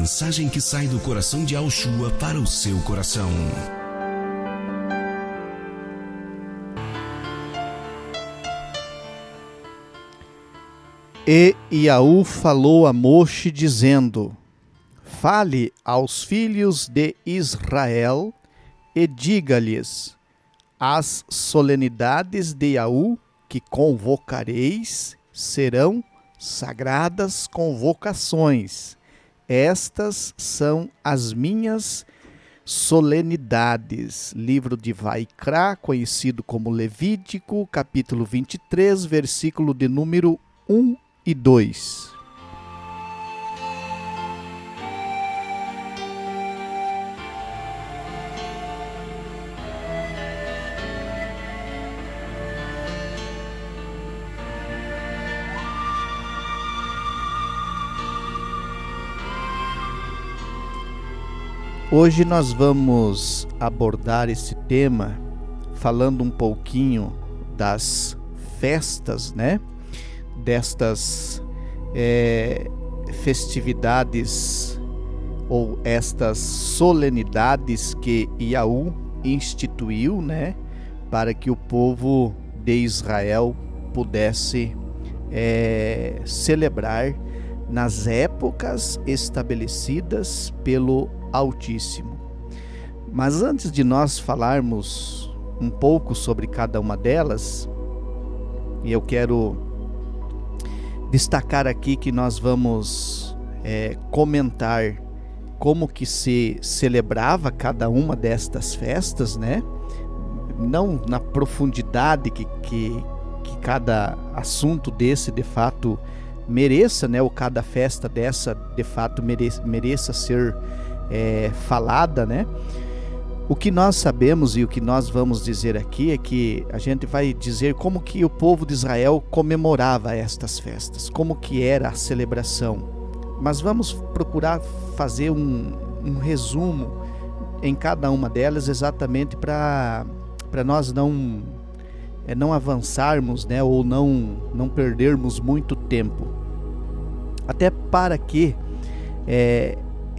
mensagem que sai do coração de Yahshua para o seu coração. E Yahu falou a Moshe, dizendo: Fale aos filhos de Israel e diga-lhes: as solenidades de Yahu que convocareis serão sagradas convocações. Estas são as minhas solenidades. Livro de Vaikra, conhecido como Levítico, capítulo 23, versículo de número 1 e 2. Hoje nós vamos abordar esse tema falando um pouquinho das festas, né? Destas festividades ou estas solenidades que Yahu instituiu, né? Para que o povo de Israel pudesse celebrar nas épocas estabelecidas pelo Altíssimo. Mas antes de nós falarmos um pouco sobre cada uma delas, eu quero destacar aqui que nós vamos comentar como que se celebrava cada uma destas festas, né? Não na profundidade que cada assunto desse de fato mereça, né? Ou cada festa dessa de fato mereça ser falada, né? O que nós sabemos e o que nós vamos dizer aqui é que a gente vai dizer como que o povo de Israel comemorava estas festas, como que era a celebração. Mas vamos procurar fazer um resumo em cada uma delas, exatamente para nós não avançarmos, né? Ou não perdermos muito tempo. Até para que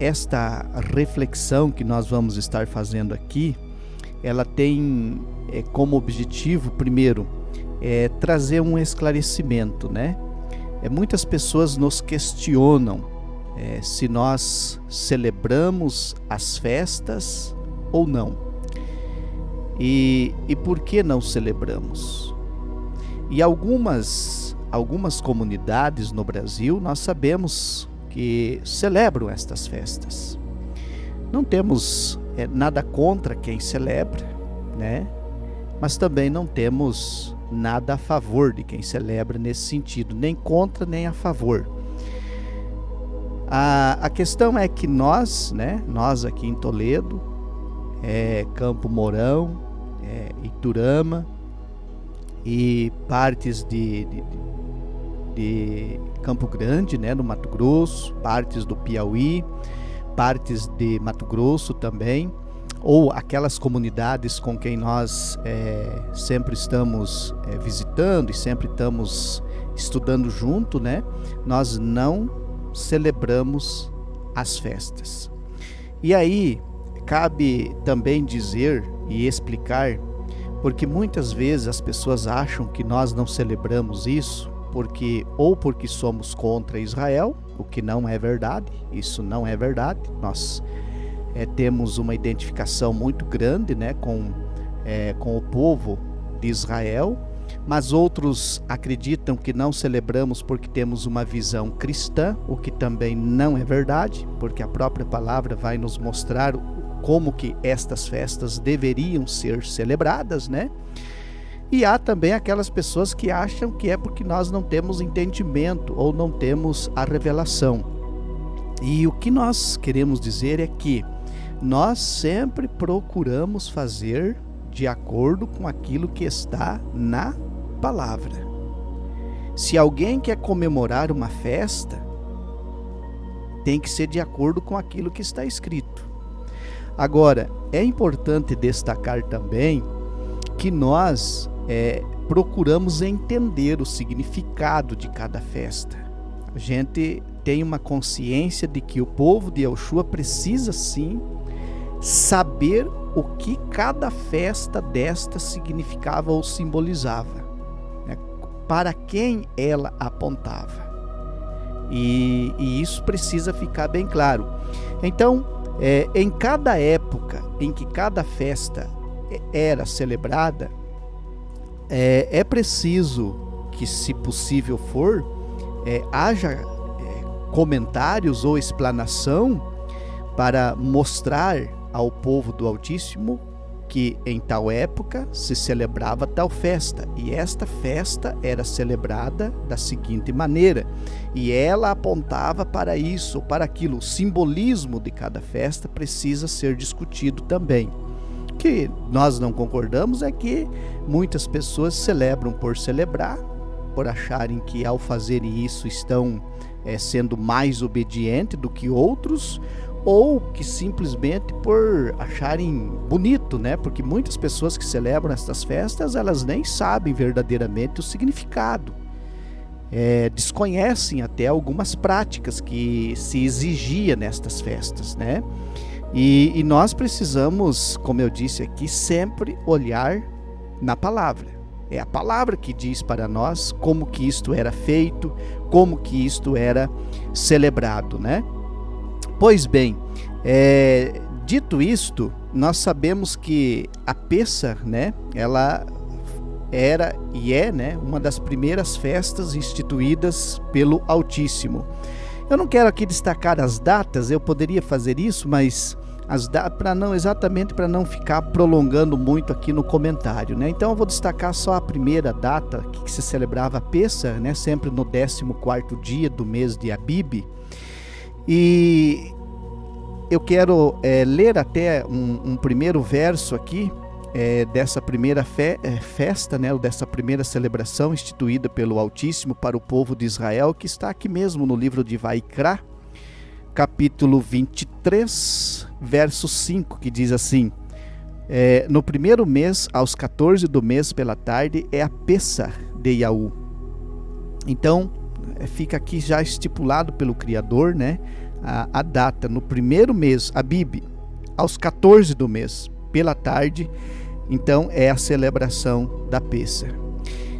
esta reflexão que nós vamos estar fazendo aqui, ela tem como objetivo, primeiro, trazer um esclarecimento, né? Muitas pessoas nos questionam se nós celebramos as festas ou não. E por que não celebramos? E algumas comunidades no Brasil, nós sabemos que celebram estas festas. Não temos nada contra quem celebra, né? Mas também não temos nada a favor de quem celebra nesse sentido, nem contra nem a favor. A questão é que nós, né? Nós aqui em Toledo, Campo Mourão, Iturama e partes de Campo Grande, né, no Mato Grosso, partes do Piauí, partes de Mato Grosso também, ou aquelas comunidades com quem nós sempre estamos visitando e sempre estamos estudando junto, né? Nós não celebramos as festas. E aí cabe também dizer e explicar, porque muitas vezes as pessoas acham que nós não celebramos isso porque somos contra Israel, o que não é verdade. Isso não é verdade. Nós temos uma identificação muito grande, né, com o povo de Israel, mas outros acreditam que não celebramos porque temos uma visão cristã, o que também não é verdade, porque a própria palavra vai nos mostrar como que estas festas deveriam ser celebradas, né? E há também aquelas pessoas que acham que é porque nós não temos entendimento ou não temos a revelação. E o que nós queremos dizer é que nós sempre procuramos fazer de acordo com aquilo que está na palavra. Se alguém quer comemorar uma festa, tem que ser de acordo com aquilo que está escrito. Agora, é importante destacar também que nós procuramos entender o significado de cada festa. A gente tem uma consciência de que o povo de Yahushua precisa sim saber o que cada festa desta significava ou simbolizava, né? Para quem ela apontava. E isso precisa ficar bem claro. Então, em cada época em que cada festa era celebrada, é preciso que, se possível for, haja comentários ou explanação para mostrar ao povo do Altíssimo que em tal época se celebrava tal festa, e esta festa era celebrada da seguinte maneira, e ela apontava para isso, para aquilo. O simbolismo de cada festa precisa ser discutido também. O que nós não concordamos é que muitas pessoas celebram por celebrar, por acharem que ao fazer isso estão sendo mais obedientes do que outros, ou que simplesmente por acharem bonito, né? Porque muitas pessoas que celebram estas festas, elas nem sabem verdadeiramente o significado. Desconhecem até algumas práticas que se exigia nestas festas, né? E nós precisamos, como eu disse aqui, sempre olhar na palavra. É a palavra que diz para nós como que isto era feito, como que isto era celebrado, né? Pois bem, dito isto, nós sabemos que a Pêssar, né, ela era e é, né, uma das primeiras festas instituídas pelo Altíssimo. Eu não quero aqui destacar as datas, eu poderia fazer isso, mas para não ficar prolongando muito aqui no comentário, né? Então eu vou destacar só a primeira data que se celebrava a Pêssar, né, sempre no 14º dia do mês de Abib. E eu quero ler até um primeiro verso aqui dessa primeira festa, né, dessa primeira celebração instituída pelo Altíssimo para o povo de Israel, que está aqui mesmo no livro de Vaikra, capítulo 23, verso 5, que diz assim: no primeiro mês, aos 14 do mês pela tarde, é a Pêssar de Yahu. Então, fica aqui já estipulado pelo Criador, né, a data, no primeiro mês, Abib, aos 14 do mês, pela tarde, então é a celebração da Pêssar.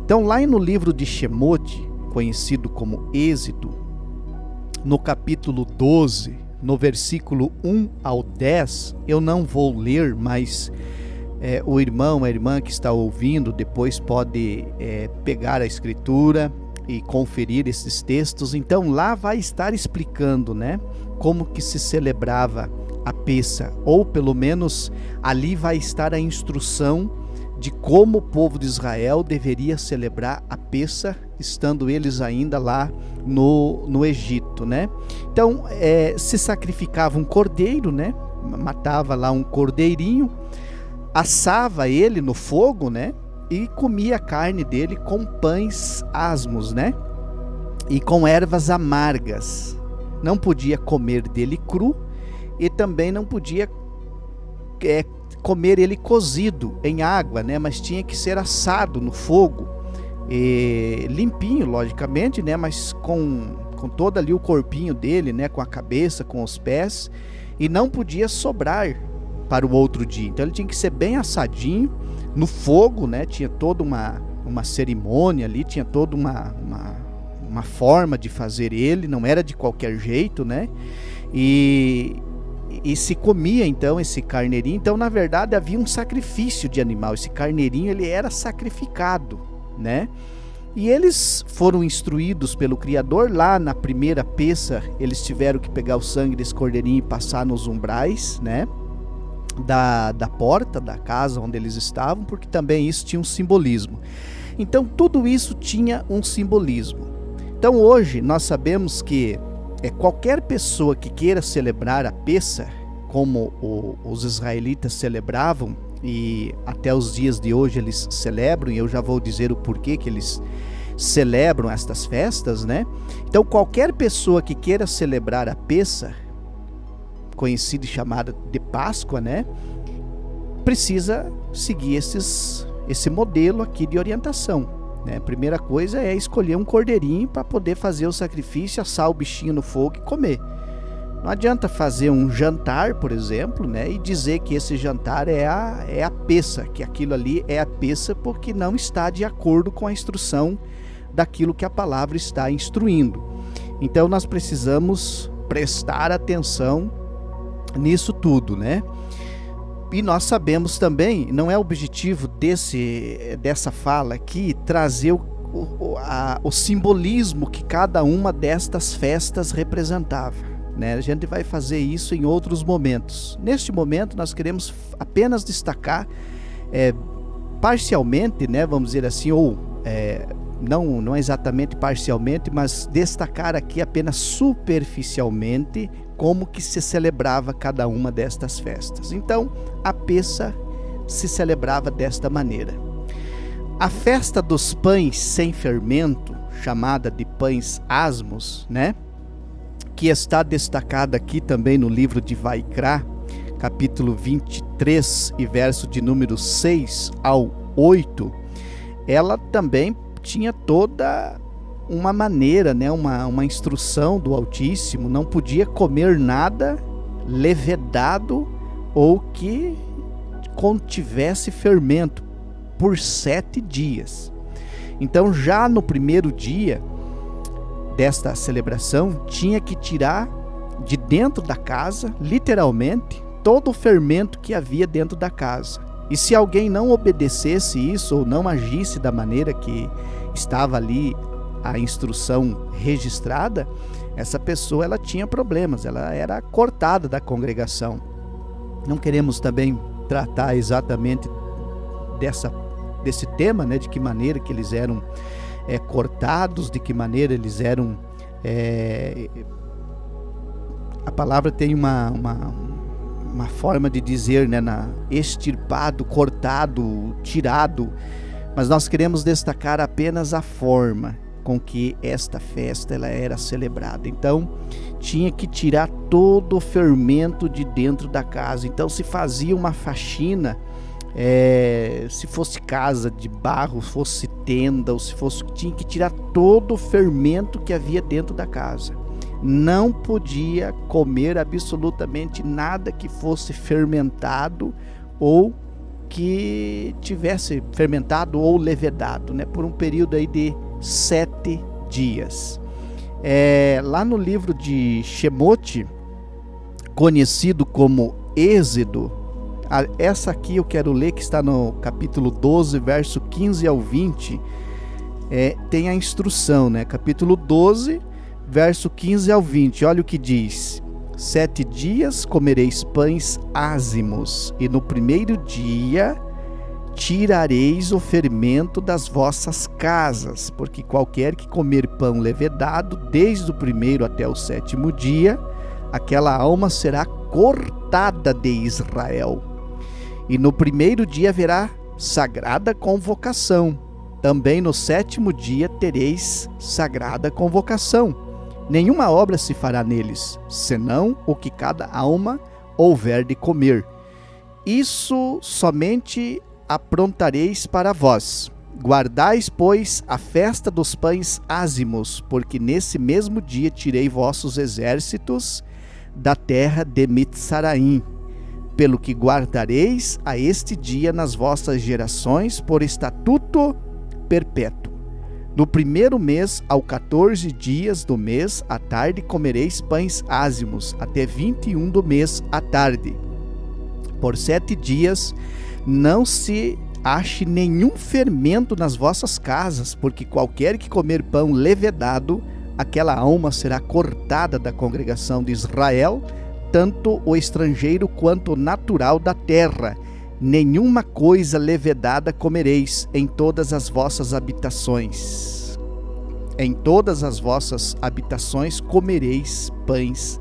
Então, lá no livro de Shemot, conhecido como Êxodo, no capítulo 12, no versículo 1 ao 10, eu não vou ler, mas o irmão, a irmã que está ouvindo, depois pode pegar a escritura e conferir esses textos. Então lá vai estar explicando, né, como que se celebrava a Pêssar, ou pelo menos ali vai estar a instrução de como o povo de Israel deveria celebrar a Pêssar, estando eles ainda lá no Egito, né? Então se sacrificava um cordeiro, né? Matava lá um cordeirinho, assava ele no fogo, né? E comia a carne dele com pães asmos, né? E com ervas amargas. Não podia comer dele cru e também não podia comer ele cozido em água, né? Mas tinha que ser assado no fogo, limpinho, logicamente, né? Mas com todo ali o corpinho dele, né? Com a cabeça, com os pés, e não podia sobrar para o outro dia. Então ele tinha que ser bem assadinho no fogo, né? Tinha toda uma cerimônia ali, tinha toda uma forma de fazer ele, não era de qualquer jeito, né? E se comia então esse carneirinho. Então, na verdade, havia um sacrifício de animal. Esse carneirinho, ele era sacrificado, né? E eles foram instruídos pelo Criador. Lá na primeira Pêssar, eles tiveram que pegar o sangue desse cordeirinho e passar nos umbrais, né, da porta da casa onde eles estavam, porque também isso tinha um simbolismo. Então tudo isso tinha um simbolismo. Então hoje nós sabemos que qualquer pessoa que queira celebrar a Pêssar, como os israelitas celebravam, e até os dias de hoje eles celebram, e eu já vou dizer o porquê que eles celebram estas festas, né? Então qualquer pessoa que queira celebrar a Pêssar, conhecida e chamada de Páscoa, né, precisa seguir esse modelo aqui de orientação, né? A primeira coisa é escolher um cordeirinho para poder fazer o sacrifício, assar o bichinho no fogo e comer. Não adianta fazer um jantar, por exemplo, né, e dizer que esse jantar é a peça, que aquilo ali é a peça, porque não está de acordo com a instrução daquilo que a palavra está instruindo. Então nós precisamos prestar atenção nisso tudo, né? E nós sabemos também, não é o objetivo dessa fala aqui, trazer o simbolismo que cada uma destas festas representava, né? A gente vai fazer isso em outros momentos. Neste momento nós queremos apenas destacar parcialmente, né, vamos dizer assim, ou não exatamente parcialmente, mas destacar aqui apenas superficialmente como que se celebrava cada uma destas festas. Então, a Pêssah se celebrava desta maneira. A festa dos pães sem fermento, chamada de pães asmos, né, que está destacada aqui também no livro de Vaikra, capítulo 23 e verso de número 6 ao 8, ela também tinha toda uma maneira, né, uma instrução do Altíssimo. Não podia comer nada levedado ou que contivesse fermento por 7 dias. Então, já no primeiro dia desta celebração, tinha que tirar de dentro da casa, literalmente, todo o fermento que havia dentro da casa. E se alguém não obedecesse isso ou não agisse da maneira que estava ali a instrução registrada, essa pessoa ela tinha problemas, ela era cortada da congregação. Não queremos também tratar exatamente desse tema, né, de que maneira que eles eram cortados, de que maneira eles eram... a palavra tem uma forma de dizer, né, extirpado, cortado, tirado, mas nós queremos destacar apenas a forma com que esta festa ela era celebrada. Então, tinha que tirar todo o fermento de dentro da casa. Então, se fazia uma faxina, se fosse casa de barro, fosse tenda, ou tinha que tirar todo o fermento que havia dentro da casa. Não podia comer absolutamente nada que fosse fermentado ou que tivesse fermentado ou levedado, né, por um período aí de 7 dias. Lá no livro de Shemot, conhecido como Êxodo, essa aqui eu quero ler, que está no capítulo 12, verso 15 ao 20, tem a instrução, né? Capítulo 12, verso 15 ao 20, olha o que diz: 7 dias comereis pães ázimos, e no primeiro dia tirareis o fermento das vossas casas, porque qualquer que comer pão levedado, desde o primeiro até o 7º dia, aquela alma será cortada de Israel. E no primeiro dia haverá sagrada convocação. Também no 7º dia tereis sagrada convocação. Nenhuma obra se fará neles, senão o que cada alma houver de comer. Isso somente aprontareis para vós. Guardais, pois, a festa dos pães ázimos, porque nesse mesmo dia tirei vossos exércitos da terra de Mitzaraim. Pelo que guardareis a este dia nas vossas gerações por estatuto perpétuo. No primeiro mês, ao 14 dias do mês, à tarde, comereis pães ázimos, até 21 do mês, à tarde. Por 7 dias, não se ache nenhum fermento nas vossas casas, porque qualquer que comer pão levedado, aquela alma será cortada da congregação de Israel, tanto o estrangeiro quanto o natural da terra. Nenhuma coisa levedada comereis em todas as vossas habitações. Em todas as vossas habitações comereis pães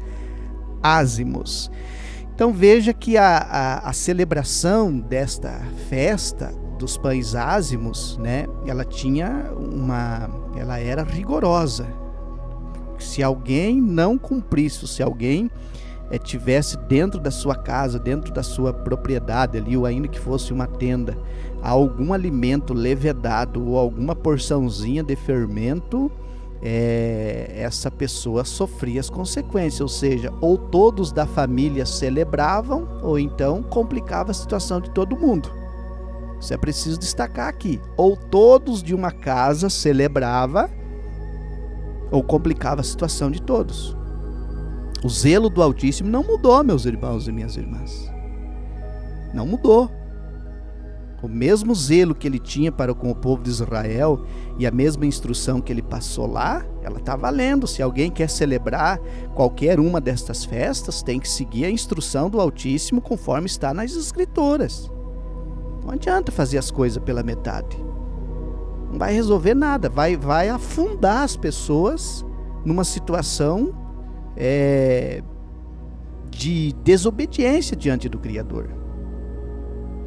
ázimos. Então veja que a celebração desta festa dos pães ázimos, né, ela era rigorosa. Se alguém não cumprisse, se alguém tivesse dentro da sua casa, dentro da sua propriedade ali, ou ainda que fosse uma tenda, algum alimento levedado ou alguma porçãozinha de fermento, essa pessoa sofria as consequências, ou seja, ou todos da família celebravam, ou então complicava a situação de todo mundo. Isso é preciso destacar aqui. Ou todos de uma casa celebrava, ou complicava a situação de todos. O zelo do Altíssimo não mudou, meus irmãos e minhas irmãs. Não mudou. O mesmo zelo que ele tinha para com o povo de Israel e a mesma instrução que ele passou lá, ela está valendo. Se alguém quer celebrar qualquer uma destas festas, tem que seguir a instrução do Altíssimo conforme está nas Escrituras. Não adianta fazer as coisas pela metade. Não vai resolver nada, vai afundar as pessoas numa situação de desobediência diante do Criador.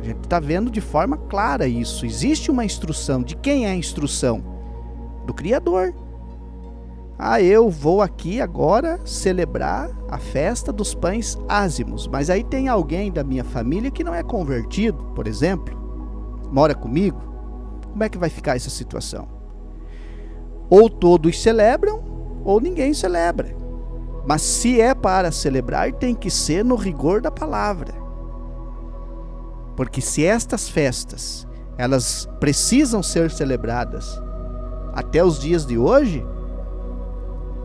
A gente está vendo de forma clara isso. Existe uma instrução. De quem é a instrução? Do Criador. Eu vou aqui agora celebrar a festa dos pães ázimos. Mas aí tem alguém da minha família que não é convertido, por exemplo, mora comigo. Como é que vai ficar essa situação? Ou todos celebram, ou ninguém celebra. Mas se é para celebrar, tem que ser no rigor da palavra. Porque se estas festas, elas precisam ser celebradas até os dias de hoje,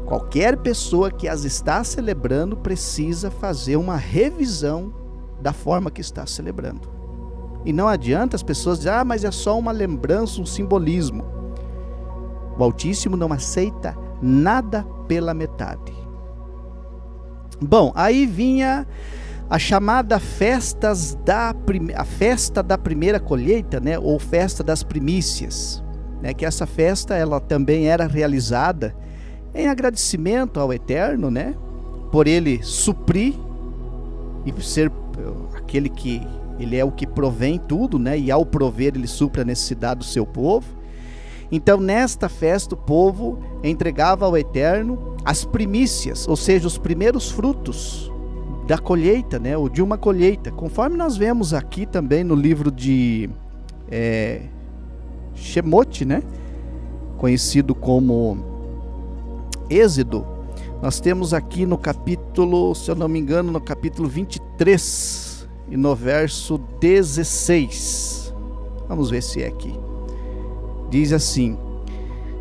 qualquer pessoa que as está celebrando precisa fazer uma revisão da forma que está celebrando. E não adianta as pessoas dizerem, mas é só uma lembrança, um simbolismo. O Altíssimo não aceita nada pela metade. Bom, aí vinha a chamada festa da primeira colheita, né, ou festa das primícias, né, que essa festa ela também era realizada em agradecimento ao Eterno, né, por ele suprir e ser aquele que ele é o que provém tudo, né, e ao prover ele supre a necessidade do seu povo. Então nesta festa o povo entregava ao Eterno as primícias, ou seja, os primeiros frutos da colheita, né, ou de uma colheita, conforme nós vemos aqui também no livro de Shemote, né, conhecido como Êxodo. Nós temos aqui no capítulo, se eu não me engano, no capítulo 23 e no verso 16. Vamos ver se é aqui. Diz assim: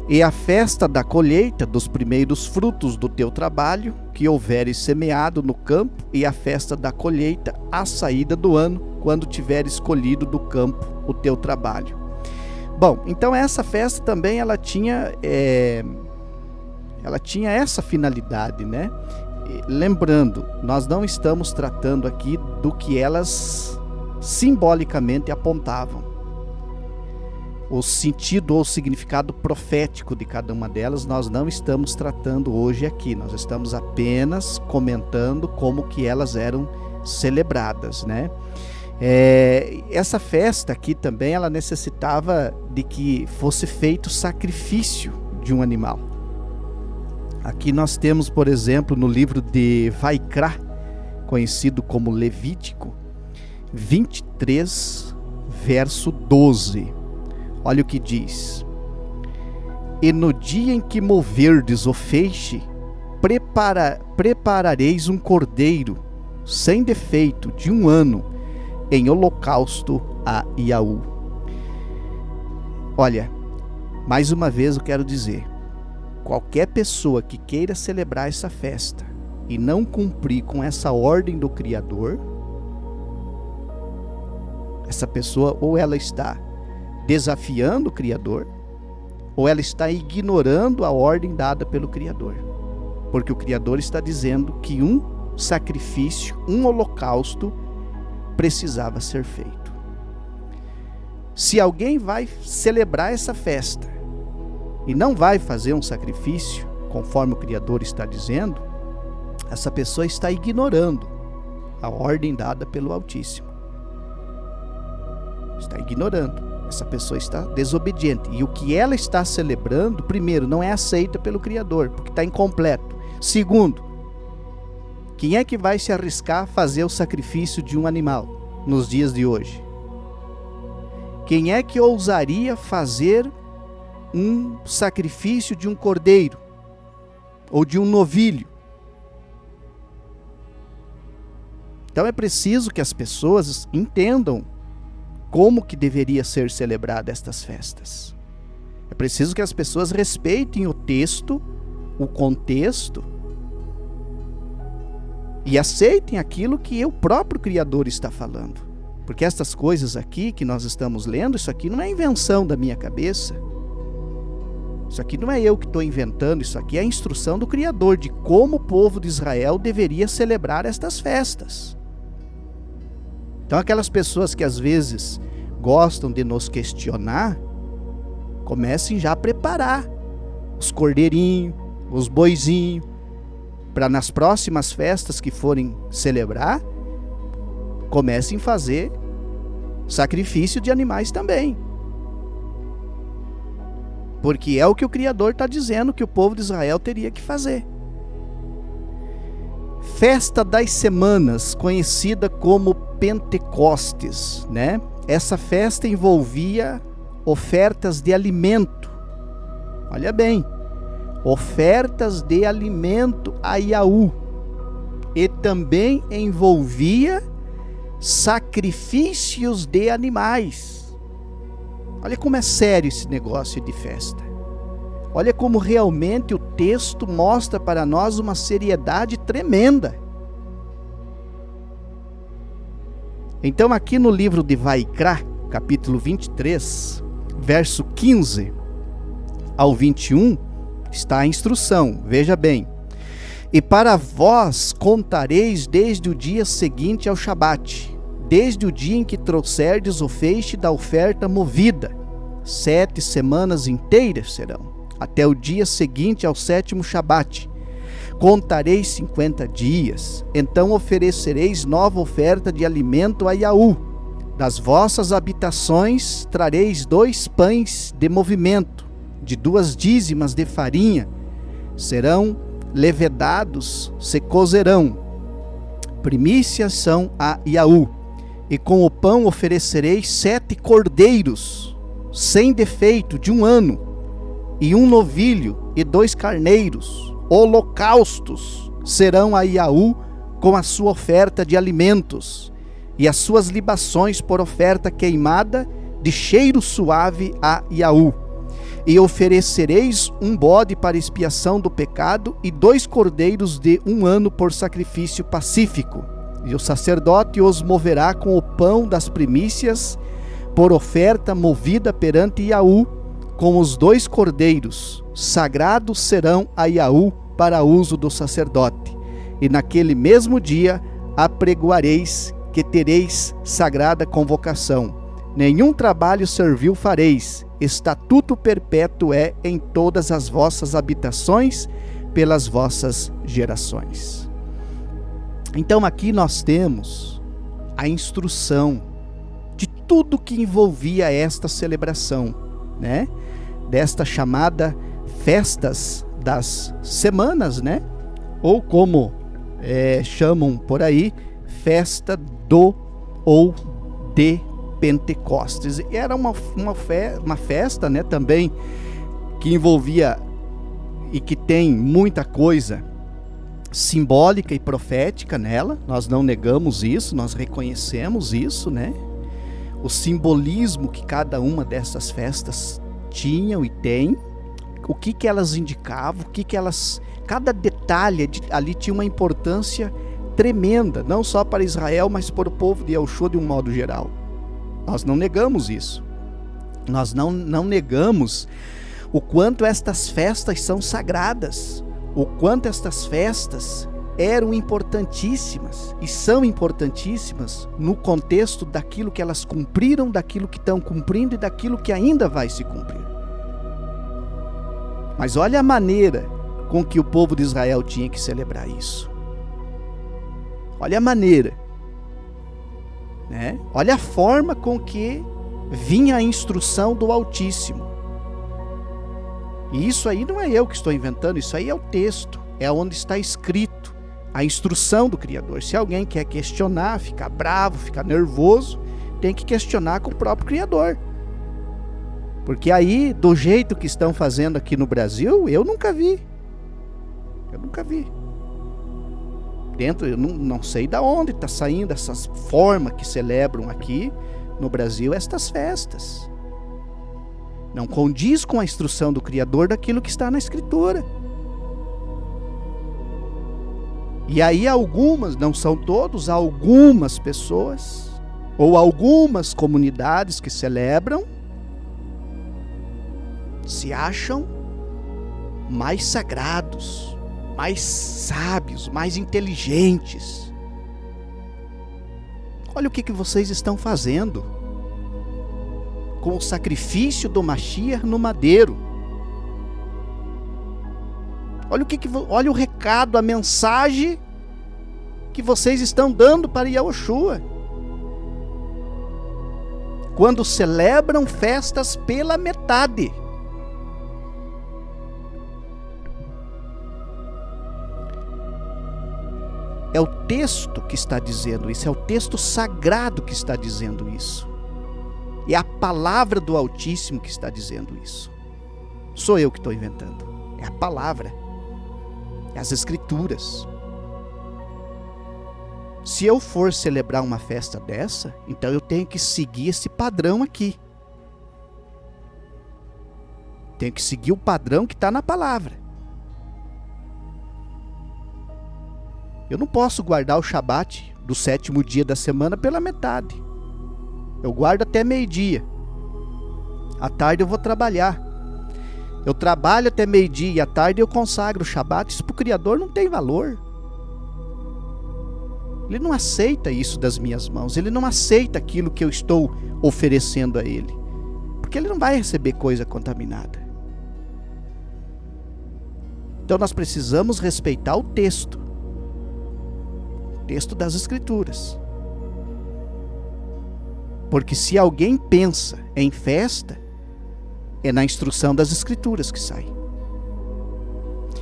e a festa da colheita dos primeiros frutos do teu trabalho, que houveres semeado no campo, e a festa da colheita à saída do ano, quando tiveres colhido do campo o teu trabalho. Bom, então essa festa também ela tinha essa finalidade, né? Lembrando, nós não estamos tratando aqui do que elas simbolicamente apontavam. O sentido ou o significado profético de cada uma delas nós não estamos tratando hoje aqui. Nós estamos apenas comentando como que elas eram celebradas, né? Essa festa aqui também ela necessitava de que fosse feito sacrifício de um animal. Aqui nós temos, por exemplo, no livro de Vaikra, conhecido como Levítico, 23, verso 12. Olha o que diz: e no dia em que moverdes o feixe, preparareis um cordeiro sem defeito de 1 ano, em holocausto a Iaú. Olha, mais uma vez eu quero dizer, qualquer pessoa que queira celebrar essa festa e não cumprir com essa ordem do Criador, essa pessoa ou ela está desafiando o Criador, ou ela está ignorando a ordem dada pelo Criador. Porque o Criador está dizendo que um sacrifício, um holocausto, precisava ser feito. Se alguém vai celebrar essa festa e não vai fazer um sacrifício, conforme o Criador está dizendo, essa pessoa está ignorando a ordem dada pelo Altíssimo. Está ignorando. Essa pessoa está desobediente. E o que ela está celebrando, primeiro, não é aceita pelo Criador, porque está incompleto. Segundo, Quem é que vai se arriscar a fazer o sacrifício de um animal nos dias de hoje? Quem é que ousaria fazer um sacrifício de um cordeiro ou de um novilho? Então é preciso que as pessoas entendam como que deveria ser celebrada estas festas. É preciso que as pessoas respeitem o texto, o contexto, e aceitem aquilo que o próprio Criador está falando. Porque estas coisas aqui que nós estamos lendo, isso aqui não é invenção da minha cabeça. Isso aqui não é eu que estou inventando, isso aqui é a instrução do Criador de como o povo de Israel deveria celebrar estas festas. Então aquelas pessoas que às vezes gostam de nos questionar, comecem já a preparar os cordeirinhos, os boizinhos, para nas próximas festas que forem celebrar, comecem a fazer sacrifício de animais também. Porque é o que o Criador está dizendo que o povo de Israel teria que fazer. Festa das Semanas, conhecida como Pentecostes, né? Essa festa envolvia ofertas de alimento. Olha bem, ofertas de alimento a Yahu. E também envolvia sacrifícios de animais. Olha como é sério esse negócio de festa. Olha como realmente o texto mostra para nós uma seriedade tremenda. Então aqui no livro de Vaikra, capítulo 23, verso 15 ao 21, está a instrução. Veja bem. E para vós contareis desde o dia seguinte ao Shabat, desde o dia em que trouxerdes o feixe da oferta movida. 7 semanas inteiras serão, até o dia seguinte ao 7º Shabat. Contareis 50 dias, então oferecereis nova oferta de alimento a Yahu. Das vossas habitações trareis 2 pães de movimento, de 2 dízimas de farinha, serão levedados, se cozerão. Primícias são a Yahu. E com o pão oferecereis 7 cordeiros, sem defeito, de 1 ano, e 1 novilho, e 2 carneiros. Holocaustos serão a Yahu com a sua oferta de alimentos, e as suas libações por oferta queimada de cheiro suave a Yahu. E oferecereis 1 bode para expiação do pecado, e 2 cordeiros de 1 ano por sacrifício pacífico. E o sacerdote os moverá com o pão das primícias por oferta movida perante Yahu, com os 2 cordeiros. Sagrados serão a Yahu para uso do sacerdote. E naquele mesmo dia apregoareis que tereis sagrada convocação. Nenhum trabalho servil fareis. Estatuto perpétuo é em todas as vossas habitações, pelas vossas gerações. Então aqui nós temos a instrução de tudo que envolvia esta celebração, né? Desta chamada festas das semanas, né? Ou como chamam por aí, festa do ou de Pentecostes. Era uma festa, né, também que envolvia e que tem muita coisa simbólica e profética nela. Nós não negamos isso, nós reconhecemos isso, né? O simbolismo que cada uma dessas festas tinham e tem, o que elas indicavam, cada detalhe ali tinha uma importância tremenda, não só para Israel, mas para o povo de Yahushua de um modo geral. Nós não negamos isso. Nós não negamos o quanto estas festas são sagradas, o quanto estas festas eram importantíssimas e são importantíssimas no contexto daquilo que elas cumpriram, daquilo que estão cumprindo e daquilo que ainda vai se cumprir. Mas olha a maneira com que o povo de Israel tinha que celebrar isso. Olha a maneira, né? Olha a forma com que vinha a instrução do Altíssimo. E isso aí não é eu que estou inventando, isso aí é o texto, é onde está escrito a instrução do Criador. Se alguém quer questionar, ficar bravo, ficar nervoso, tem que questionar com o próprio Criador. Porque aí, do jeito que estão fazendo aqui no Brasil, eu nunca vi. Eu não sei de onde está saindo essas formas que celebram aqui no Brasil estas festas. Não condiz com a instrução do Criador daquilo que está na Escritura. E aí algumas, não são todos, algumas pessoas ou algumas comunidades que celebram se acham mais sagrados, mais sábios, mais inteligentes. Olha o que vocês estão fazendo com o sacrifício do Mashiach no madeiro. Olha o recado, a mensagem que vocês estão dando para Yahushua. Quando celebram festas pela metade. É o texto que está dizendo isso, é o texto sagrado que está dizendo isso. É a palavra do Altíssimo que está dizendo isso. Sou eu que estou inventando. É a palavra. É as Escrituras. Se eu for celebrar uma festa dessa, então eu tenho que seguir esse padrão aqui. Tenho que seguir o padrão que está na palavra. Eu não posso guardar o Shabat do 7º dia da semana pela metade. Eu guardo até meio-dia. À tarde eu vou trabalhar. Eu trabalho até meio-dia e à tarde eu consagro o Shabat. Isso para o Criador não tem valor. Ele não aceita isso das minhas mãos. Ele não aceita aquilo que eu estou oferecendo a Ele. Porque Ele não vai receber coisa contaminada. Então nós precisamos respeitar o texto. O texto das Escrituras. Porque se alguém pensa em festa, é na instrução das Escrituras que sai.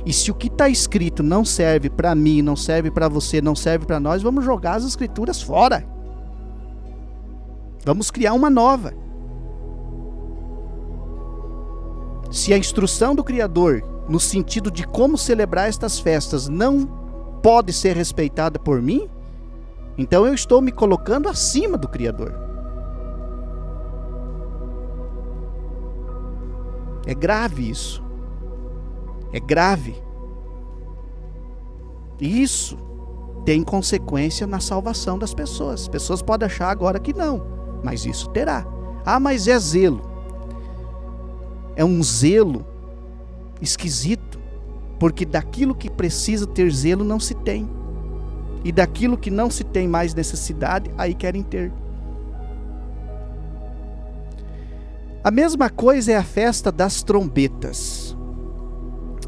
E se o que está escrito não serve para mim, não serve para você, não serve para nós, vamos jogar as Escrituras fora. Vamos criar uma nova. Se a instrução do Criador, no sentido de como celebrar estas festas, não pode ser respeitada por mim, então eu estou me colocando acima do Criador. É grave isso. É grave. E isso tem consequência na salvação das pessoas. As pessoas podem achar agora que não, mas isso terá. Ah, mas é zelo. É um zelo esquisito, porque daquilo que precisa ter zelo não se tem. E daquilo que não se tem mais necessidade, aí querem ter. A mesma coisa é a festa das trombetas.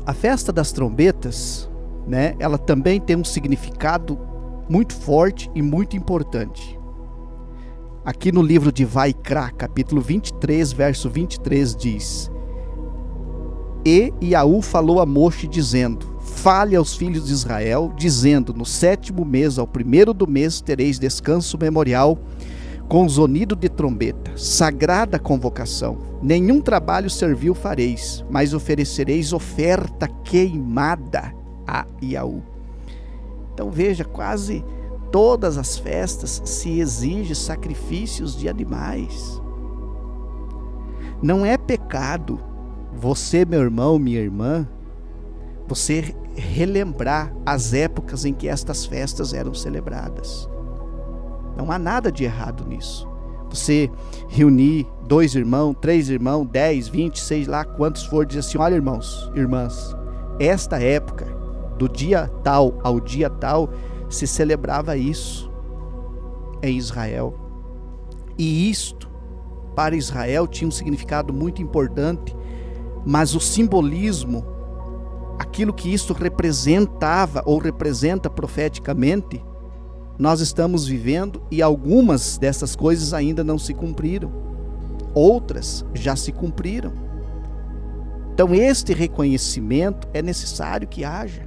A festa das trombetas, né, ela também tem um significado muito forte e muito importante. Aqui no livro de Vaikra, capítulo 23, verso 23, diz: E Yahu falou a Moshe, dizendo: Fale aos filhos de Israel, dizendo: No 7º mês, ao 1º do mês, tereis descanso memorial, com zonido de trombeta, sagrada convocação. Nenhum trabalho servil fareis, mas oferecereis oferta queimada a Yahu. Então veja, quase todas as festas se exigem sacrifícios de animais. Não é pecado você, meu irmão, minha irmã, você relembrar as épocas em que estas festas eram celebradas. Não há nada de errado nisso. Você reunir 2 irmãos, 3 irmãos, 10, 20, sei lá quantos for, dizer assim: olha, irmãos, irmãs, esta época, do dia tal ao dia tal, se celebrava isso em Israel. E isto, para Israel, tinha um significado muito importante, mas o simbolismo, aquilo que isto representava ou representa profeticamente, nós estamos vivendo, e algumas dessas coisas ainda não se cumpriram. Outras já se cumpriram. Então este reconhecimento é necessário que haja.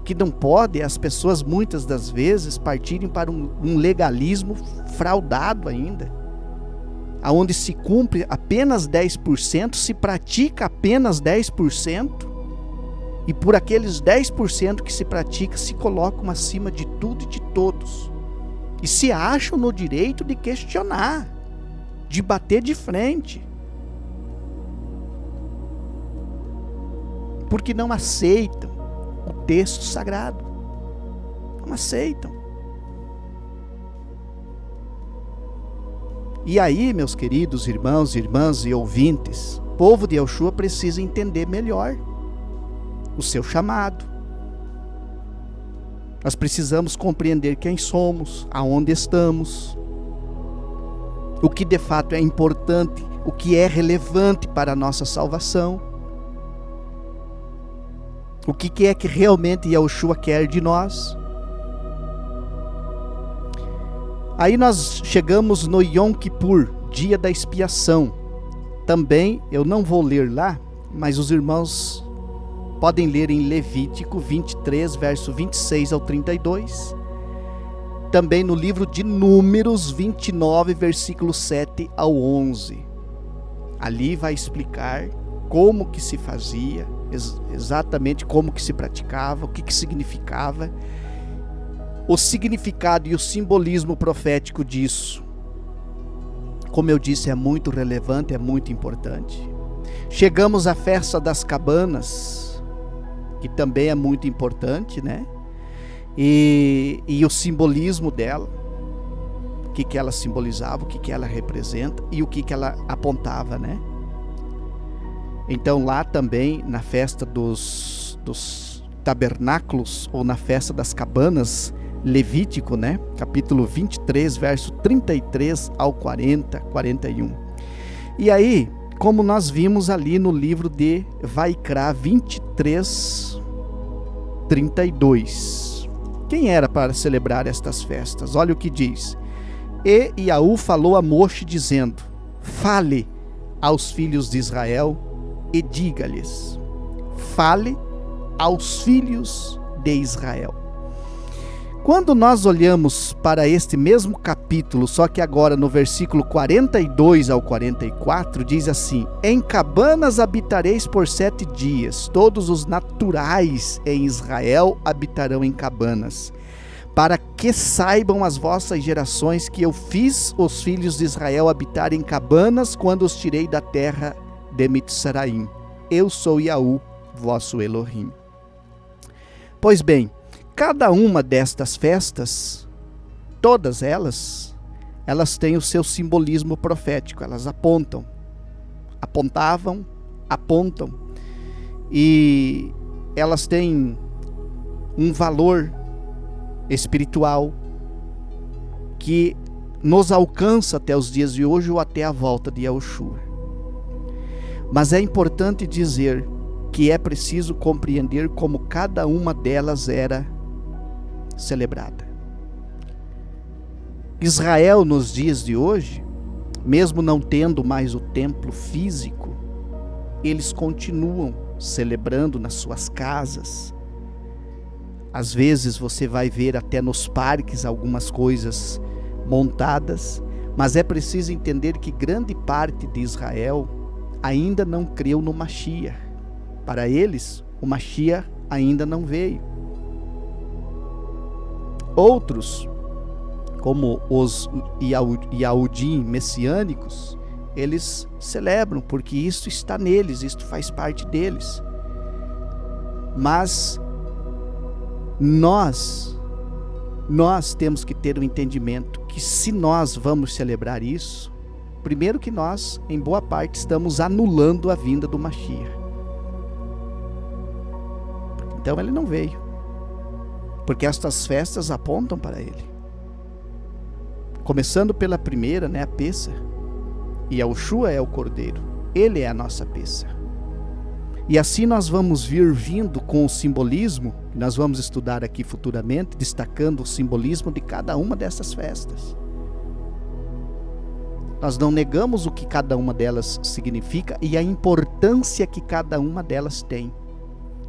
que não pode é as pessoas muitas das vezes partirem para um legalismo fraudado ainda, aonde se cumpre apenas 10%, se pratica apenas 10%, e por aqueles 10% que se pratica, se colocam acima de tudo e de todos. E se acham no direito de questionar, de bater de frente. Porque não aceitam o texto sagrado. Não aceitam. E aí, meus queridos irmãos, irmãs e ouvintes, o povo de Yeshua precisa entender melhor o seu chamado. Nós precisamos compreender quem somos, aonde estamos, o que de fato é importante, o que é relevante para a nossa salvação, o que é que realmente Yeshua quer de nós. Aí nós chegamos no Yom Kippur, dia da expiação. Também, eu não vou ler lá, mas os irmãos podem ler em Levítico 23, verso 26 ao 32. Também no livro de Números 29, versículo 7 ao 11. Ali vai explicar como que se fazia, exatamente como que se praticava, o que significava, o significado e o simbolismo profético disso. Como eu disse, é muito relevante, é muito importante. Chegamos à festa das cabanas, que também é muito importante, né? E o simbolismo dela, o que ela simbolizava, o que ela representa e o que ela apontava, né? Então lá também, na festa dos tabernáculos, ou na festa das cabanas, Levítico, né? Capítulo 23, verso 33 ao 40, 41. E aí, como nós vimos ali no livro de Vaikra 23, 32. Quem era para celebrar estas festas? Olha o que diz. E Yaú falou a Moshe dizendo: fale aos filhos de Israel e diga-lhes. Fale aos filhos de Israel. Quando nós olhamos para este mesmo capítulo, só que agora no versículo 42 ao 44, diz assim: em cabanas habitareis por 7 dias, todos os naturais em Israel habitarão em cabanas, para que saibam as vossas gerações que eu fiz os filhos de Israel habitarem em cabanas quando os tirei da terra de Mitzraim. Eu sou Yaú, vosso Elohim. Pois bem, cada uma destas festas, todas elas têm o seu simbolismo profético, elas apontam, apontavam, apontam, e elas têm um valor espiritual que nos alcança até os dias de hoje ou até a volta de Yeshua. Mas é importante dizer que é preciso compreender como cada uma delas era celebrada. Israel nos dias de hoje, mesmo não tendo mais o templo físico, eles continuam celebrando nas suas casas. Às vezes você vai ver até nos parques algumas coisas montadas, mas é preciso entender que grande parte de Israel ainda não creu no Mashiach. Para eles, o Mashiach ainda não veio. Outros, como os Yahudim messiânicos, eles celebram, porque isso está neles, isto faz parte deles. Mas nós temos que ter o entendimento que se nós vamos celebrar isso, primeiro que nós, em boa parte, estamos anulando a vinda do Mashiach. Então ele não veio, porque estas festas apontam para ele. Começando pela primeira, né, a Pessa. E Yeshua é o Cordeiro, ele é a nossa Pessa. E assim nós vamos vindo com o simbolismo, que nós vamos estudar aqui futuramente, destacando o simbolismo de cada uma dessas festas. Nós não negamos o que cada uma delas significa e a importância que cada uma delas tem,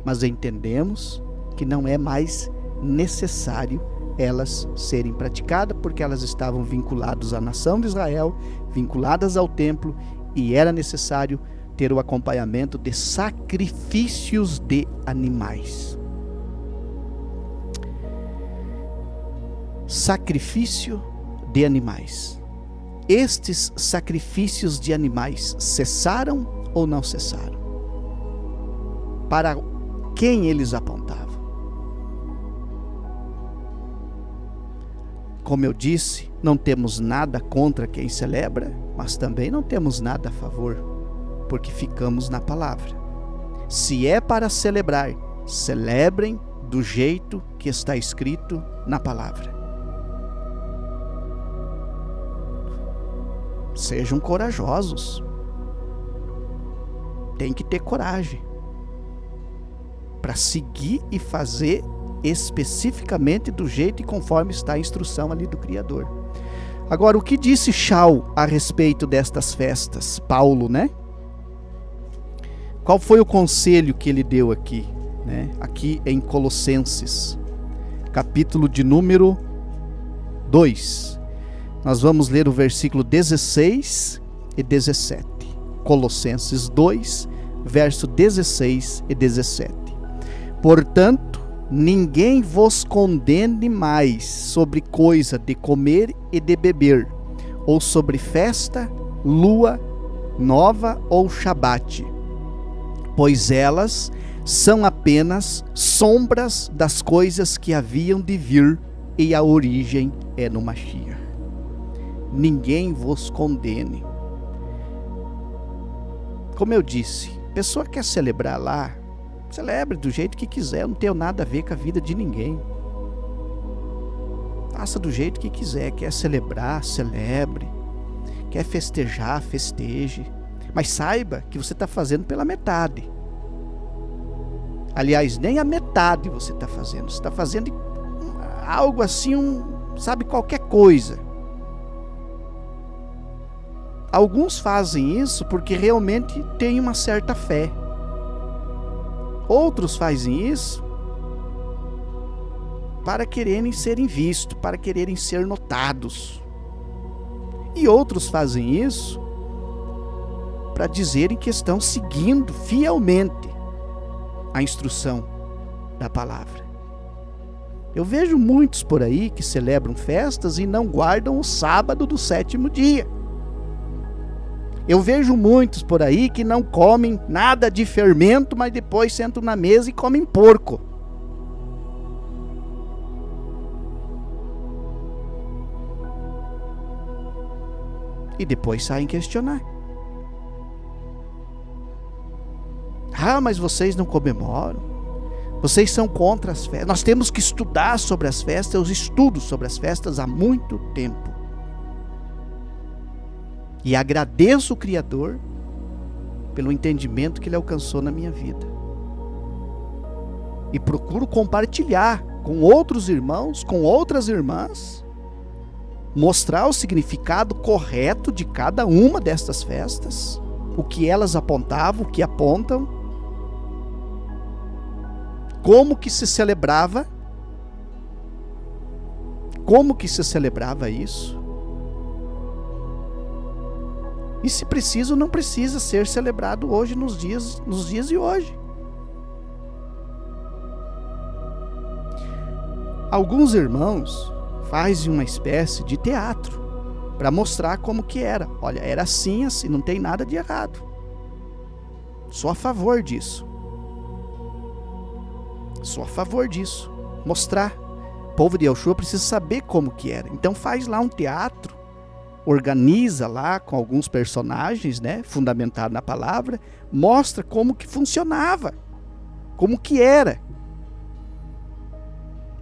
mas entendemos que não é mais necessário elas serem praticadas, porque elas estavam vinculadas à nação de Israel, vinculadas ao templo, e era necessário ter o acompanhamento de sacrifícios de animais. Sacrifício de animais. Estes sacrifícios de animais cessaram ou não cessaram? Para quem eles apontavam? Como eu disse, não temos nada contra quem celebra, mas também não temos nada a favor, porque ficamos na palavra. Se é para celebrar, celebrem do jeito que está escrito na palavra. Sejam corajosos. Tem que ter coragem para seguir e fazer especificamente do jeito e conforme está a instrução ali do Criador. Agora, o que disse Shaul a respeito destas festas? Paulo, né? Qual foi o conselho que ele deu aqui, né? Aqui em Colossenses, capítulo de número 2. Nós vamos ler o versículo 16 e 17. Colossenses 2, verso 16 e 17. Portanto, ninguém vos condene mais sobre coisa de comer e de beber, ou sobre festa, lua nova ou Shabat, pois elas são apenas sombras das coisas que haviam de vir, e a origem é no Mashiach. Ninguém vos condene. Como eu disse, a pessoa quer celebrar lá, celebre do jeito que quiser, eu não tenho nada a ver com a vida de ninguém. Faça do jeito que quiser, quer celebrar, celebre, quer festejar, festeje, mas saiba que você está fazendo pela metade. Aliás, nem a metade você está fazendo, você está fazendo algo assim, sabe, qualquer coisa. Alguns fazem isso porque realmente têm uma certa fé. Outros fazem isso para quererem serem vistos, para quererem ser notados. E outros fazem isso para dizerem que estão seguindo fielmente a instrução da palavra. Eu vejo muitos por aí que celebram festas e não guardam o sábado do 7º dia. Eu vejo muitos por aí que não comem nada de fermento, mas depois sentam na mesa e comem porco. E depois saem questionar. Ah, mas vocês não comemoram. Vocês são contra as festas. Nós temos que estudar sobre as festas. Eu estudo sobre as festas há muito tempo. E agradeço o Criador pelo entendimento que Ele alcançou na minha vida. E procuro compartilhar com outros irmãos, com outras irmãs, mostrar o significado correto de cada uma destas festas, o que elas apontavam, o que apontam, como que se celebrava isso. E se preciso, não precisa ser celebrado hoje, nos dias de hoje. Alguns irmãos fazem uma espécie de teatro para mostrar como que era. Olha, era assim, assim, não tem nada de errado. Sou a favor disso. Mostrar. O povo de Yahushua precisa saber como que era. Então faz lá um teatro. Organiza lá com alguns personagens, né, fundamentado na palavra, mostra como que funcionava, como que era,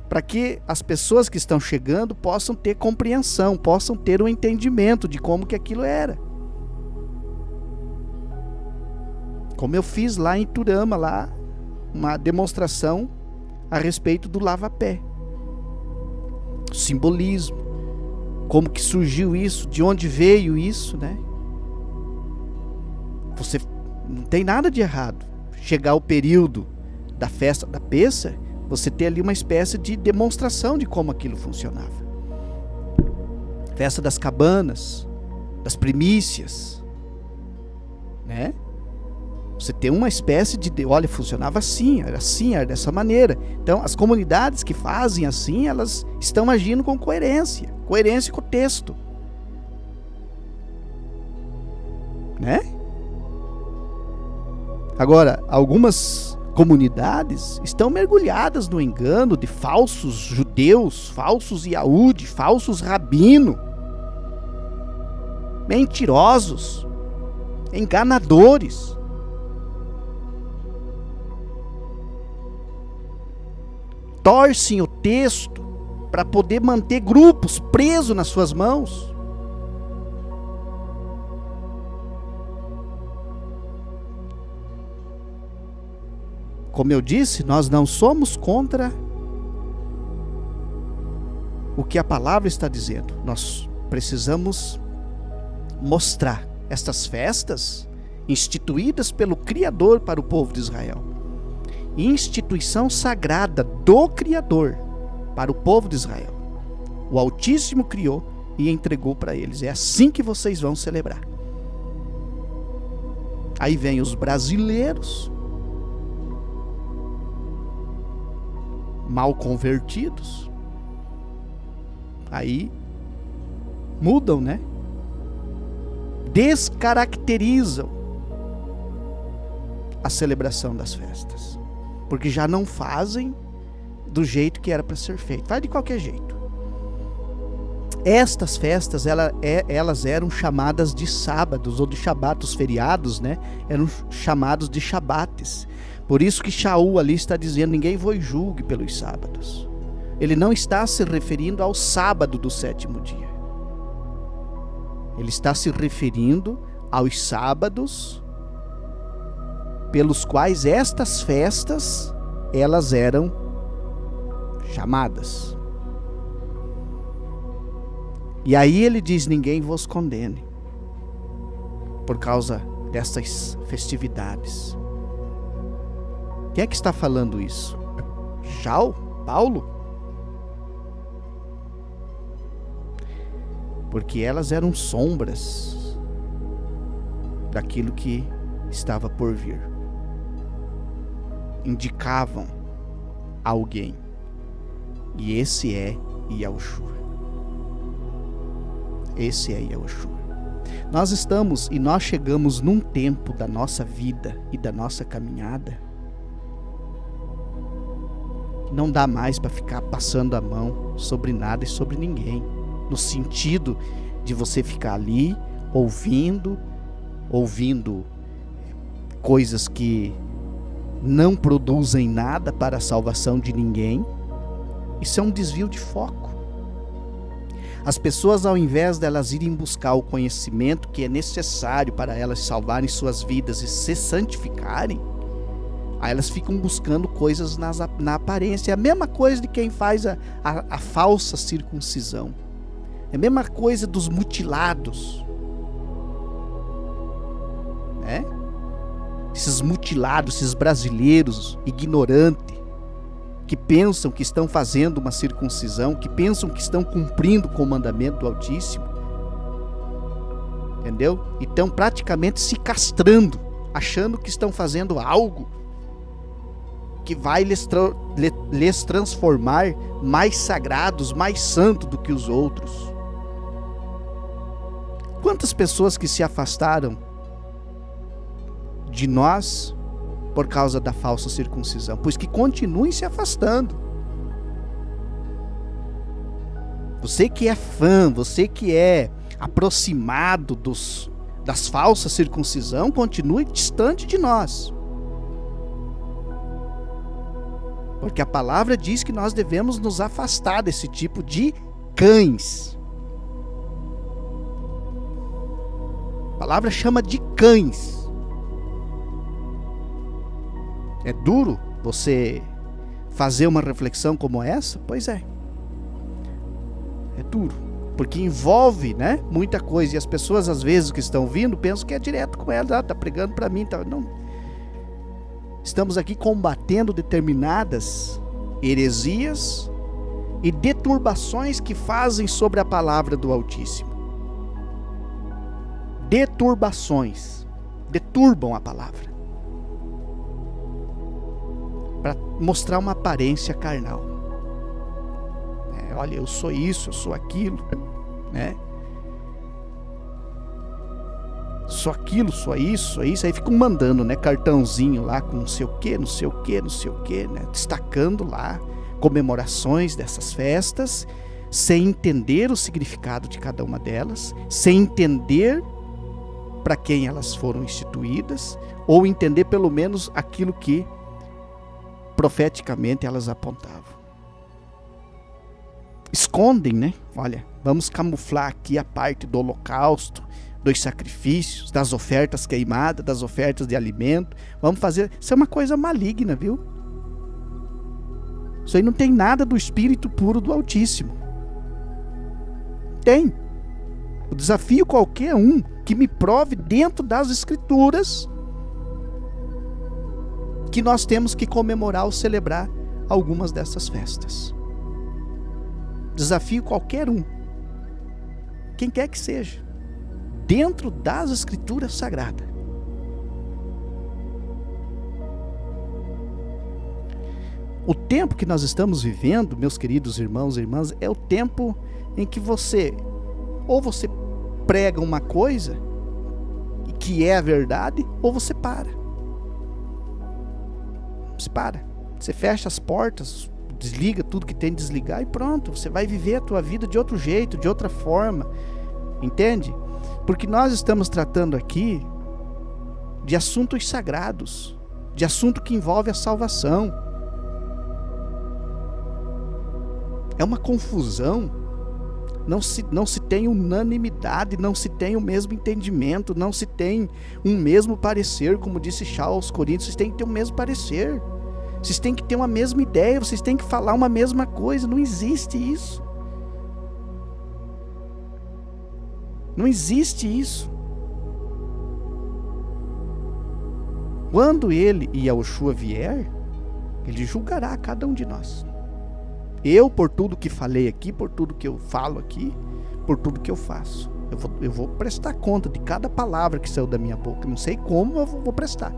para que as pessoas que estão chegando possam ter compreensão, possam ter um entendimento de como que aquilo era. Como eu fiz lá em Turama, lá, uma demonstração a respeito do lava-pé, simbolismo, como que surgiu isso, de onde veio isso, né? Você não tem nada de errado. Chegar o período da festa da Pêssah, você ter ali uma espécie de demonstração de como aquilo funcionava. Festa das cabanas, das primícias, né? Você tem uma espécie de, olha, funcionava assim, era dessa maneira. Então, as comunidades que fazem assim, elas estão agindo com coerência com o texto, né? Agora, algumas comunidades estão mergulhadas no engano de falsos judeus, falsos Yahudi, falsos rabino, mentirosos, enganadores. Torcem o texto para poder manter grupos presos nas suas mãos. Como eu disse, nós não somos contra o que a palavra está dizendo. Nós precisamos mostrar estas festas instituídas pelo Criador para o povo de Israel. Instituição sagrada do Criador para o povo de Israel. O Altíssimo criou e entregou para eles. É assim que vocês vão celebrar. Aí vem os brasileiros, mal convertidos, aí mudam, né? Descaracterizam a celebração das festas, porque já não fazem do jeito que era para ser feito, faz de qualquer jeito. Estas festas, elas eram chamadas de sábados, ou de shabatos, feriados, né? Eram chamados de shabates. Por isso que Shaul ali está dizendo, ninguém vos julgue pelos sábados. Ele não está se referindo ao sábado do sétimo dia. Ele está se referindo aos sábados pelos quais estas festas, elas eram chamadas. E aí ele diz, ninguém vos condene por causa dessas festividades. Quem é que está falando isso? Paulo? Porque elas eram sombras daquilo que estava por vir. Indicavam alguém. E esse é Yahushua. Esse é Yahushua. Nós estamos e nós chegamos num tempo da nossa vida e da nossa caminhada que não dá mais para ficar passando a mão sobre nada e sobre ninguém, no sentido de você ficar ali ouvindo coisas que não produzem nada para a salvação de ninguém. Isso é um desvio de foco. As pessoas, ao invés de elas irem buscar o conhecimento que é necessário para elas salvarem suas vidas e se santificarem, aí elas ficam buscando coisas na aparência. É a mesma coisa de quem faz a falsa circuncisão. É a mesma coisa dos mutilados. né? Esses mutilados, esses brasileiros ignorantes, que pensam que estão fazendo uma circuncisão, que pensam que estão cumprindo o mandamento do Altíssimo, entendeu? E estão praticamente se castrando, achando que estão fazendo algo que vai lhes transformar mais sagrados, mais santos do que os outros. Quantas pessoas que se afastaram de nós por causa da falsa circuncisão? Pois que continuem se afastando. Você que é fã, você que é aproximado das falsas circuncisão, continue distante de nós. Porque a palavra diz que nós devemos nos afastar desse tipo de cães. A palavra chama de cães. É duro você fazer uma reflexão como essa? Pois é. É duro. Porque envolve, né, muita coisa. E as pessoas, às vezes, que estão vindo, pensam que é direto com ela. Está pregando para mim. Tá. Não. Estamos aqui combatendo determinadas heresias e deturbações que fazem sobre a palavra do Altíssimo. Deturbações. Deturbam a palavra. Para mostrar uma aparência carnal. Olha, eu sou isso, eu sou aquilo, né? Sou aquilo, sou isso, aí ficam mandando, né, cartãozinho lá com não sei o que, não sei o que, não sei o que, né, destacando lá comemorações dessas festas, sem entender o significado de cada uma delas, sem entender para quem elas foram instituídas, ou entender pelo menos aquilo que profeticamente elas apontavam. Escondem, né? Olha, vamos camuflar aqui a parte do holocausto, dos sacrifícios, das ofertas queimadas, das ofertas de alimento. Vamos fazer... Isso é uma coisa maligna, viu? Isso aí não tem nada do Espírito puro do Altíssimo. Tem. Eu desafio qualquer um que me prove dentro das Escrituras que nós temos que comemorar ou celebrar algumas dessas festas. Desafio qualquer um, quem quer que seja, dentro das Escrituras Sagradas. O tempo que nós estamos vivendo, meus queridos irmãos e irmãs, é o tempo em que você prega uma coisa que é a verdade, ou você para. Você fecha as portas, desliga tudo que tem de desligar e pronto, você vai viver a tua vida de outro jeito, de outra forma, entende? Porque nós estamos tratando aqui de assuntos sagrados, de assunto que envolve a salvação. É uma confusão, não se tem unanimidade, não se tem o mesmo entendimento, não se tem um mesmo parecer, como disse Paulo aos Coríntios, vocês têm que ter o mesmo parecer. Vocês têm que ter uma mesma ideia, vocês têm que falar uma mesma coisa. Não existe isso. Não existe isso. Quando ele e Yahushua vier, ele julgará cada um de nós. Eu, por tudo que falei aqui, por tudo que eu falo aqui, por tudo que eu faço. Eu vou prestar conta de cada palavra que saiu da minha boca. Não sei como, eu vou prestar.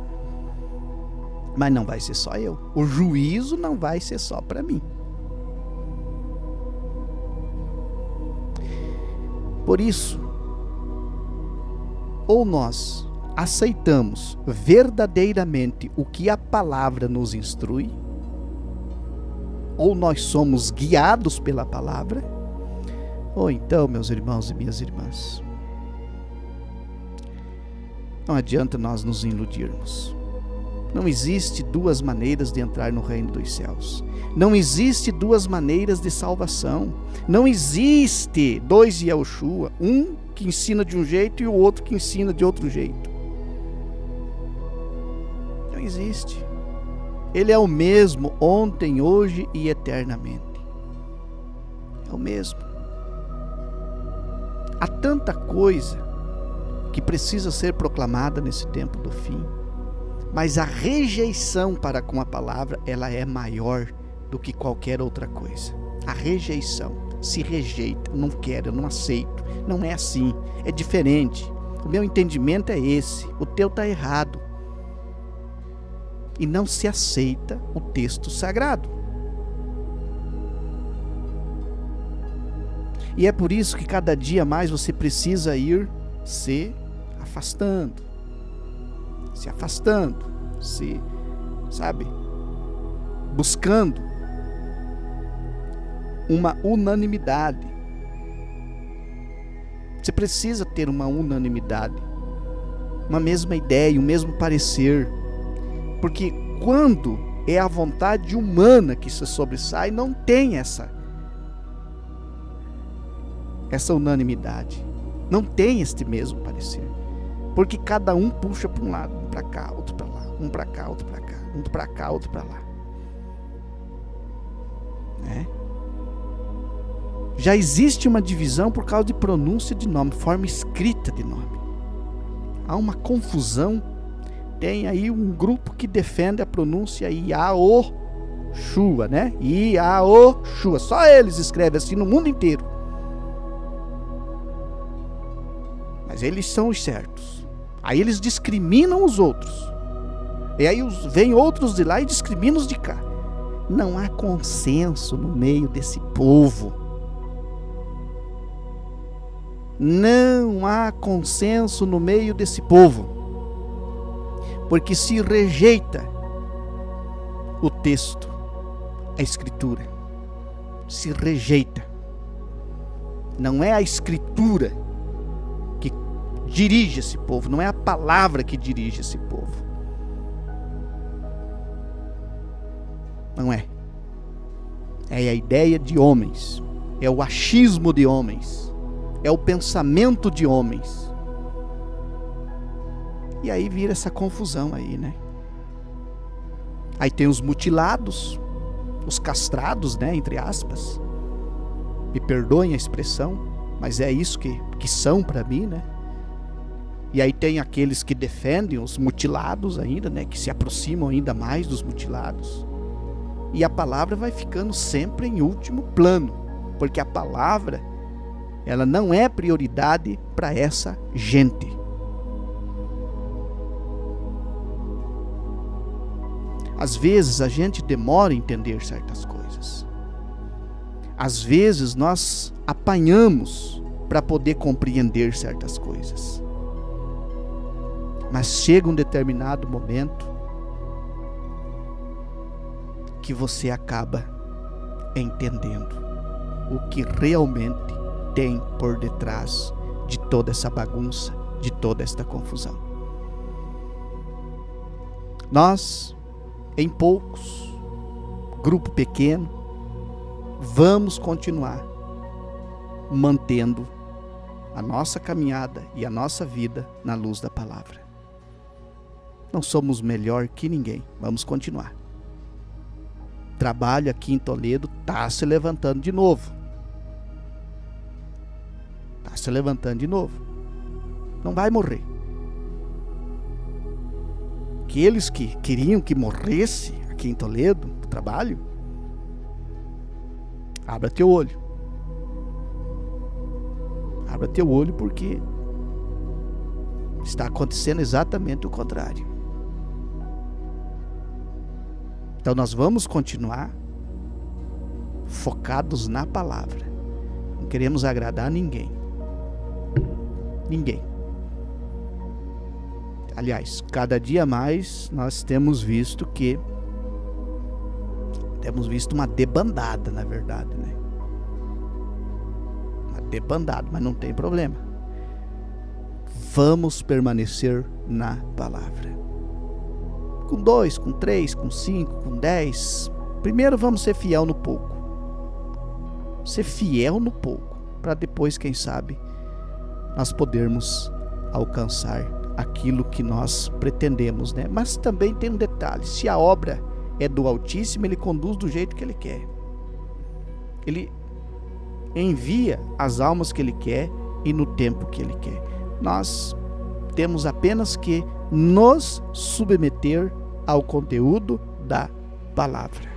Mas não vai ser só eu. O juízo não vai ser só para mim. Por isso, ou nós aceitamos verdadeiramente o que a palavra nos instrui, ou nós somos guiados pela palavra, ou então, meus irmãos e minhas irmãs, não adianta nós nos iludirmos. Não existe duas maneiras de entrar no reino dos céus. Não existe duas maneiras de salvação. Não existe dois Yahushua, um que ensina de um jeito e o outro que ensina de outro jeito. Não existe. Ele é o mesmo ontem, hoje e eternamente. É o mesmo. Há tanta coisa que precisa ser proclamada nesse tempo do fim. Mas a rejeição para com a palavra, ela é maior do que qualquer outra coisa. A rejeição, se rejeita, não quero, eu não aceito. Não é assim, é diferente. O meu entendimento é esse, o teu está errado. E não se aceita o texto sagrado. E é por isso que cada dia mais você precisa ir se afastando. Se afastando, buscando uma unanimidade. Você precisa ter uma unanimidade, uma mesma ideia, o mesmo parecer, porque quando é a vontade humana que se sobressai, não tem essa unanimidade, não tem este mesmo parecer. Porque cada um puxa para um lado, um para cá, outro para lá, um para cá, outro para cá, um para cá, outro para lá. Né? Já existe uma divisão por causa de pronúncia de nome, forma escrita de nome. Há uma confusão. Tem aí um grupo que defende a pronúncia Yahushua, Yaoshua, né? Yaoshua. Só eles escrevem assim no mundo inteiro. Mas eles são os certos. Aí eles discriminam os outros. E aí vem outros de lá e discriminam os de cá. Não há consenso no meio desse povo. Não há consenso no meio desse povo. Porque se rejeita o texto, a escritura. Se rejeita. Não é a escritura que dirige esse povo, não é a palavra que dirige esse povo. Não é. É a ideia de homens. É o achismo de homens. É o pensamento de homens. E aí vira essa confusão aí, né? Aí tem os mutilados, os castrados, né? Entre aspas. Me perdoem a expressão, mas é isso que são para mim, né? E aí tem aqueles que defendem os mutilados ainda, né? Que se aproximam ainda mais dos mutilados. E a palavra vai ficando sempre em último plano, porque a palavra, ela não é prioridade para essa gente. Às vezes a gente demora a entender certas coisas. Às vezes nós apanhamos para poder compreender certas coisas. Mas chega um determinado momento que você acaba entendendo o que realmente tem por detrás de toda essa bagunça, de toda esta confusão. Nós, em poucos, grupo pequeno, vamos continuar mantendo a nossa caminhada e a nossa vida na luz da palavra. Não somos melhor que ninguém, vamos continuar. Trabalho aqui em Toledo está se levantando de novo. Está se levantando de novo. Não vai morrer. Aqueles que queriam que morresse aqui em Toledo, o trabalho, abra teu olho. Abra teu olho, porque está acontecendo exatamente o contrário. Então nós vamos continuar focados na palavra. Não queremos agradar ninguém. Ninguém. Aliás, cada dia mais nós temos visto uma debandada, na verdade, né? Uma debandada, mas não tem problema. Vamos permanecer na palavra. Com 2, com 3, com 5, com 10. Primeiro vamos ser fiel no pouco. Ser fiel no pouco, para depois, quem sabe, nós podermos alcançar aquilo que nós pretendemos, né? Mas também tem um detalhe: se a obra é do Altíssimo, Ele conduz do jeito que Ele quer. Ele envia as almas que Ele quer e no tempo que Ele quer. Nós temos apenas que nos submeter ao conteúdo da palavra.